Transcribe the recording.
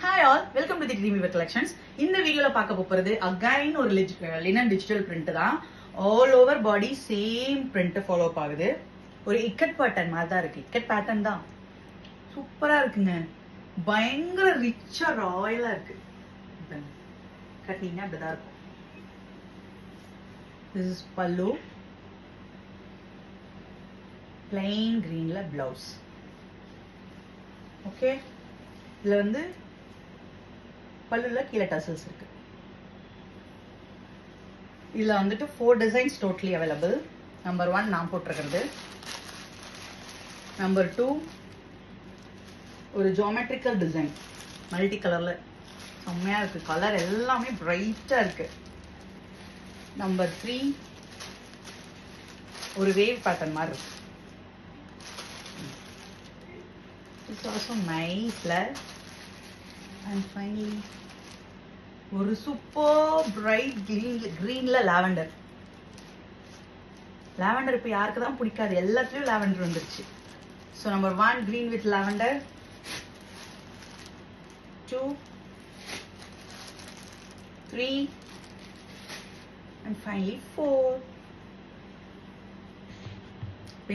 Hi all, welcome to the dream viewer collections. இந்த வீடியோல பார்க்க போறது அகைன் ஒரு லினன் டிஜிட்டல் பிரிண்ட் தான். All over body same print follow ஆகுது. ஒரு இக்கட் பேட்டர்ன் மாதிரி தான் இருக்கு. இக்கட் பேட்டர்ன் தான் சூப்பரா இருக்குங்க. பயங்கர ரிச்சா ராயலா இருக்கு. கட்டினா அப்படிதான் இருக்கும். This is pallu, plain greenல blouse. Okay, இதுல வந்து பல்லுல கீழே டசல்ஸ் இருக்கு. இதுல வந்துட்டு 4 டிசைன்ஸ் டோட்டலி அவைலபிள். நம்பர் 1 நான் போட்டிருக்கிறது. நம்பர் 2 ஒரு ஜியோமெட்ரிக்கல் டிசைன் மல்டி கலர்ல செம்மையா இருக்கு. கலர் எல்லாமே பிரைட்டா இருக்கு. நம்பர் 3 ஒரு வேவ் பேட்டர்ன் மாதிரி இருக்கு. It's also nice and finally ஒரு சூப்பர் பிரைட் கிரீன்ல லாவெண்டர். லாவெண்டர் இப்ப யாருக்கு தான் பிடிக்காது, எல்லாத்துலயும் லாவெண்டர் வந்துருச்சு. So number 1 green with lavender, 2, 3 and finally 4.